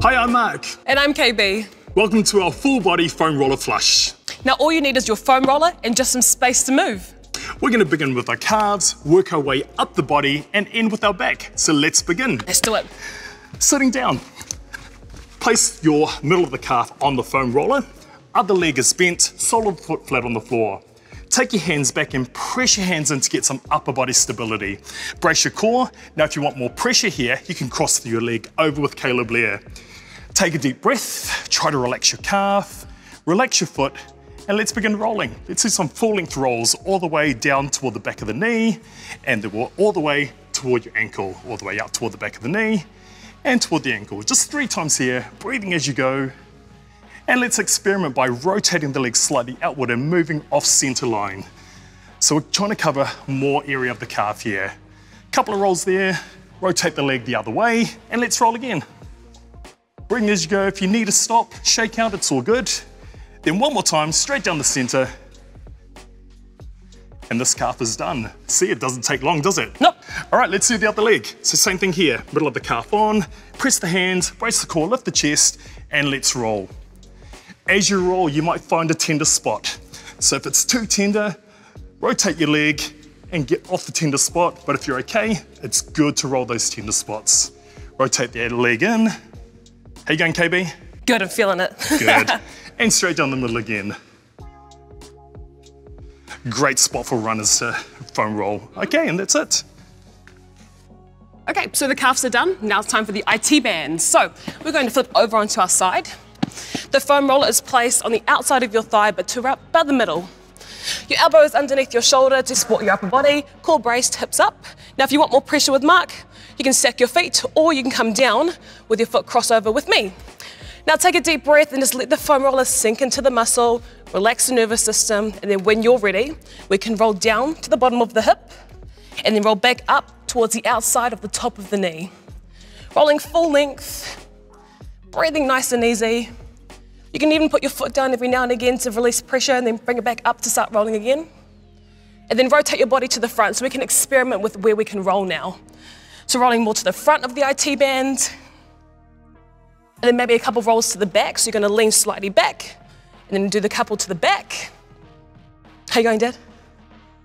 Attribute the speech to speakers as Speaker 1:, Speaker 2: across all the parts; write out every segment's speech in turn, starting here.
Speaker 1: Hi, I'm Mark.
Speaker 2: And I'm KB.
Speaker 1: Welcome to our full body foam roller flush.
Speaker 2: Now all you need is your foam roller and just some space to move.
Speaker 1: We're going to begin with our calves, work our way up the body and end with our back. So let's begin.
Speaker 2: Let's do it.
Speaker 1: Sitting down. Place your middle of the calf on the foam roller. Other leg is bent, solid foot flat on the floor. Take your hands back and press your hands in to get some upper body stability. Brace your core. Now if you want more pressure here, you can cross your leg over with Kayla Blair. Take a deep breath, try to relax your calf, relax your foot, and let's begin rolling. Let's do some full length rolls all the way down toward the back of the knee, and all the way toward your ankle, all the way out toward the back of the knee, and toward the ankle. Just 3 times here, breathing as you go. And let's experiment by rotating the legs slightly outward and moving off center line. So we're trying to cover more area of the calf here. Couple of rolls there, rotate the leg the other way, and let's roll again. Breathing as you go. If you need to stop, shake out, it's all good. Then one more time, straight down the center. And this calf is done. See, it doesn't take long, does it?
Speaker 2: Nope.
Speaker 1: All right, let's do the other leg. So same thing here, middle of the calf on, press the hands, brace the core, lift the chest, and let's roll. As you roll, you might find a tender spot. So if it's too tender, rotate your leg and get off the tender spot. But if you're okay, it's good to roll those tender spots. Rotate the leg in. How you going, KB?
Speaker 2: Good, I'm feeling it.
Speaker 1: Good. And straight down the middle again. Great spot for runners to foam roll. Okay, and that's it.
Speaker 2: Okay, so the calves are done. Now it's time for the IT bands. So we're going to flip over onto our side. The foam roller is placed on the outside of your thigh, but to about the middle. Your elbow is underneath your shoulder to support your upper body, core braced, hips up. Now if you want more pressure with Mark, you can stack your feet or you can come down with your foot crossover with me. Now take a deep breath and just let the foam roller sink into the muscle, relax the nervous system, and then when you're ready, we can roll down to the bottom of the hip and then roll back up towards the outside of the top of the knee. Rolling full length, breathing nice and easy. You can even put your foot down every now and again to release pressure and then bring it back up to start rolling again. And then rotate your body to the front so we can experiment with where we can roll now. So rolling more to the front of the IT band, and then maybe a couple of rolls to the back. So you're gonna lean slightly back, and then do the couple to the back. How you going, Dad?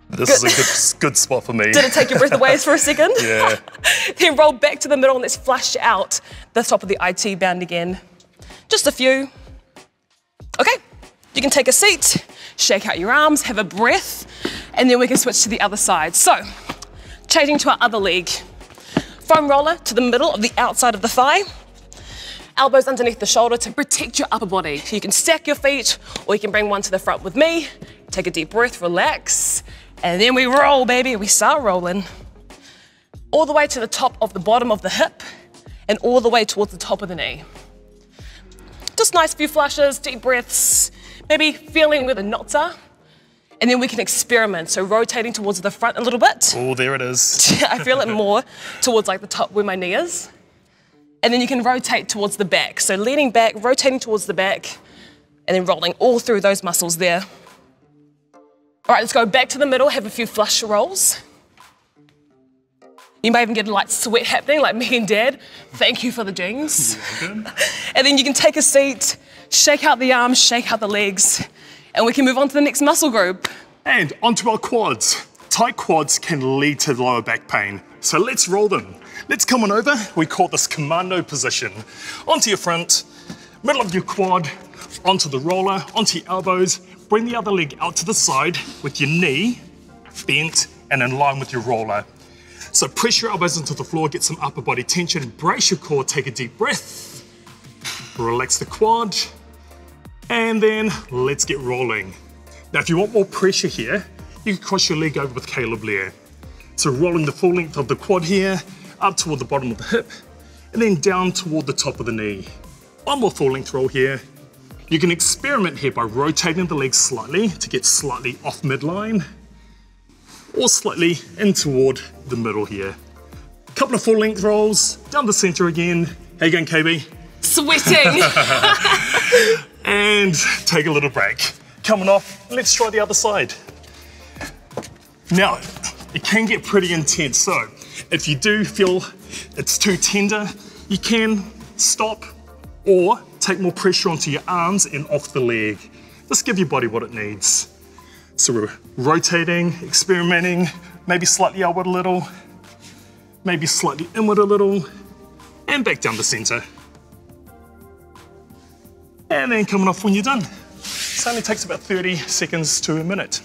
Speaker 1: This is a good spot for me.
Speaker 2: Did it take your breath away for a second?
Speaker 1: Yeah.
Speaker 2: Then roll back to the middle and let's flush out the top of the IT band again. Just a few. Okay, you can take a seat, shake out your arms, have a breath, and then we can switch to the other side. So, changing to our other leg. Foam roller to the middle of the outside of the thigh. Elbows underneath the shoulder to protect your upper body. So you can stack your feet, or you can bring one to the front with me. Take a deep breath, relax, and then we roll, baby. We start rolling. All the way to the top of the bottom of the hip, and all the way towards the top of the knee. Just nice few flushes, deep breaths, maybe feeling where the knots are, and then we can experiment. So rotating towards the front a little bit.
Speaker 1: Oh, there it is.
Speaker 2: I feel it more towards like the top where my knee is. And then you can rotate towards the back. So leaning back, rotating towards the back, and then rolling all through those muscles there. All right, let's go back to the middle, have a few flush rolls. You may even get a light sweat happening like me and Dad. Thank you for the jeans.
Speaker 1: You're welcome.
Speaker 2: And then you can take a seat, shake out the arms, shake out the legs, and we can move on to the next muscle group.
Speaker 1: And onto our quads. Tight quads can lead to lower back pain. So let's roll them. Let's come on over. We call this commando position. Onto your front, middle of your quad, onto the roller, onto your elbows. Bring the other leg out to the side with your knee bent and in line with your roller. So press your elbows into the floor, get some upper body tension, brace your core, take a deep breath, relax the quad, and then let's get rolling. Now, if you want more pressure here, you can cross your leg over with Kayla Blair. So rolling the full length of the quad here, up toward the bottom of the hip, and then down toward the top of the knee. One more full length roll here. You can experiment here by rotating the legs slightly to get slightly off midline, or slightly in toward the middle here. Couple of full length rolls, down the center again. How you going, KB?
Speaker 2: Sweating.
Speaker 1: And take a little break. Coming off, let's try the other side. Now, it can get pretty intense, so if you do feel it's too tender, you can stop, Or take more pressure onto your arms and off the leg. Just give your body what it needs. So we're rotating, experimenting, maybe slightly outward a little, maybe slightly inward a little, and back down the center. And then coming off when you're done. This only takes about 30 seconds to a minute.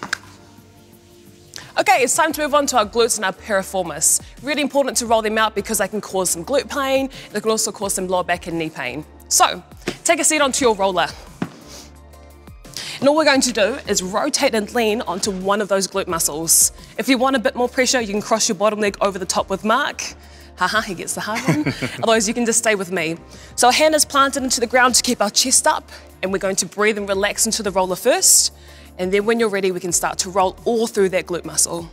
Speaker 2: Okay, it's time to move on to our glutes and our piriformis. Really important to roll them out because they can cause some glute pain. They can also cause some lower back and knee pain. So, take a seat onto your roller. And all we're going to do is rotate and lean onto one of those glute muscles. If you want a bit more pressure, you can cross your bottom leg over the top with Mark. Haha, he gets the hard one. Otherwise, you can just stay with me. So our hand is planted into the ground to keep our chest up, and we're going to breathe and relax into the roller first. And then when you're ready, we can start to roll all through that glute muscle.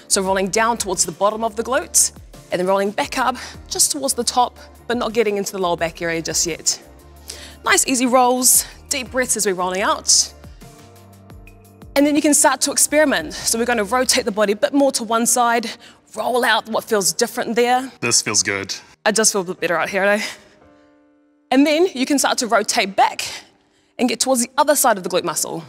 Speaker 2: So rolling down towards the bottom of the glute, and then rolling back up just towards the top, but not getting into the lower back area just yet. Nice easy rolls, deep breaths as we're rolling out. And then you can start to experiment. So we're going to rotate the body a bit more to one side, roll out what feels different there.
Speaker 1: This feels good.
Speaker 2: It does feel a bit better out here, eh? And then you can start to rotate back and get towards the other side of the glute muscle.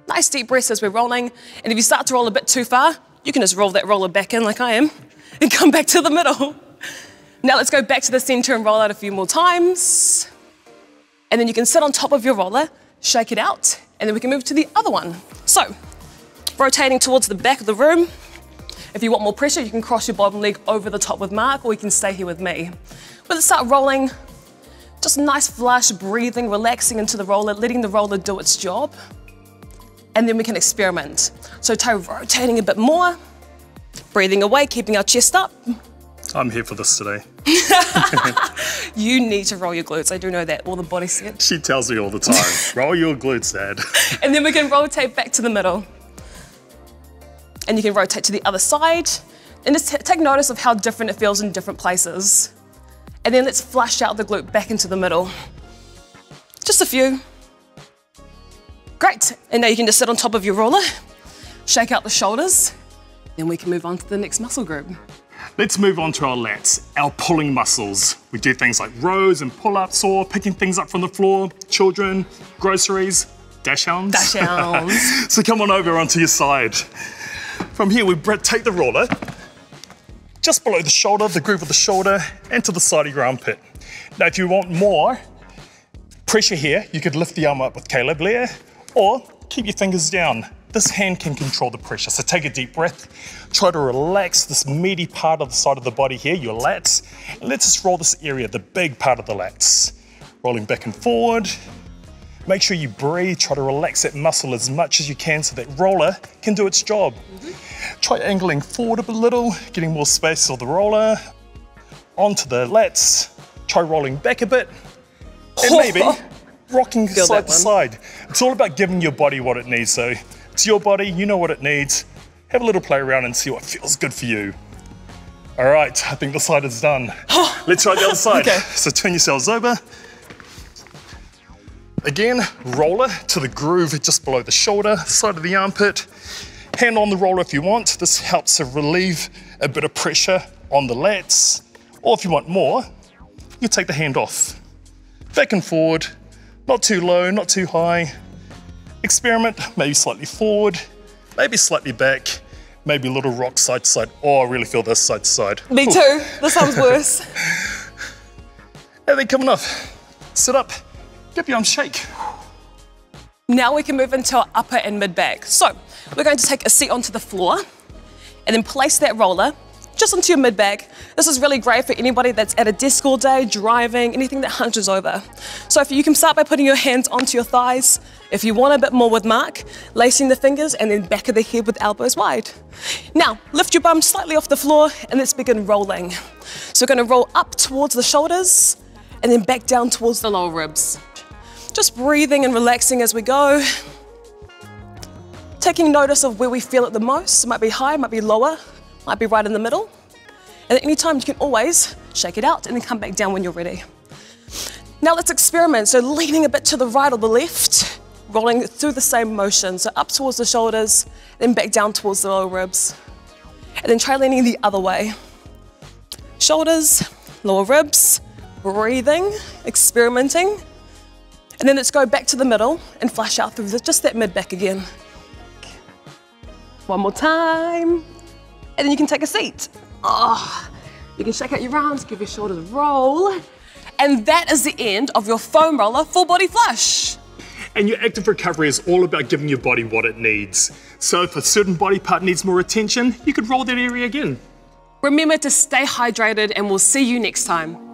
Speaker 2: Nice deep breaths as we're rolling. And if you start to roll a bit too far, you can just roll that roller back in like I am and come back to the middle. Now let's go back to the center and roll out a few more times. And then you can sit on top of your roller, shake it out, and then we can move to the other one. So, rotating towards the back of the room. If you want more pressure, you can cross your bottom leg over the top with Mark, or you can stay here with me. But let's start rolling. Just nice flush, breathing, relaxing into the roller, letting the roller do its job. And then we can experiment. So try rotating a bit more, breathing away, keeping our chest up.
Speaker 1: I'm here for this today.
Speaker 2: You need to roll your glutes, I do know that, or the body set.
Speaker 1: She tells me all the time, roll your glutes, Dad.
Speaker 2: And then we can rotate back to the middle. And you can rotate to the other side. And just take notice of how different it feels in different places. And then let's flush out the glute back into the middle. Just a few. Great, and now you can just sit on top of your roller, shake out the shoulders, then we can move on to the next muscle group.
Speaker 1: Let's move on to our lats, our pulling muscles. We do things like rows and pull-ups or picking things up from the floor, children, groceries, dash hounds.
Speaker 2: Dash hounds.
Speaker 1: So come on over onto your side. From here, we take the roller, just below the shoulder, the groove of the shoulder, and to the side of your armpit. Now, if you want more pressure here, you could lift the arm up with Caleb Lear, or keep your fingers down. This hand can control the pressure, so take a deep breath. Try to relax this meaty part of the side of the body here, your lats, and let's just roll this area, the big part of the lats. Rolling back and forward. Make sure you breathe, try to relax that muscle as much as you can so that roller can do its job. Try angling forward a little, getting more space on the roller, onto the lats. Try rolling back a bit, and maybe rocking side to side. It's all about giving your body what it needs. So it's your body, you know what it needs. Have a little play around and see what feels good for you. All right, I think the side is done. Let's try the other side.
Speaker 2: Okay.
Speaker 1: So turn yourselves over. Again, roller to the groove just below the shoulder, side of the armpit. Hand on the roller if you want. This helps to relieve a bit of pressure on the lats. Or if you want more, you take the hand off. Back and forward. Not too low, not too high. Experiment, maybe slightly forward, maybe slightly back, maybe a little rock side to side. Oh, I really feel this side to side.
Speaker 2: Me too, this sounds worse.
Speaker 1: And then coming off, sit up, give your arms shake.
Speaker 2: Now we can move into our upper and mid back. So we're going to take a seat onto the floor and then place that roller just onto your mid back. This is really great for anybody that's at a desk all day, driving, anything that hunches over. So if you can start by putting your hands onto your thighs. If you want a bit more with Mark, lacing the fingers and then back of the head with elbows wide. Now, lift your bum slightly off the floor and let's begin rolling. So we're gonna roll up towards the shoulders and then back down towards the lower ribs. Just breathing and relaxing as we go. Taking notice of where we feel it the most. It might be high, might be lower, might be right in the middle. And at any time you can always shake it out and then come back down when you're ready. Now let's experiment. So leaning a bit to the right or the left, rolling through the same motion. So up towards the shoulders, then back down towards the lower ribs. And then try leaning the other way. Shoulders, lower ribs, breathing, experimenting. And then let's go back to the middle and flush out through just that mid-back again. One more time. And then you can take a seat. Oh, you can shake out your arms, give your shoulders a roll. And that is the end of your foam roller full body flush.
Speaker 1: And your active recovery is all about giving your body what it needs. So if a certain body part needs more attention, you could roll that area again.
Speaker 2: Remember to stay hydrated, and we'll see you next time.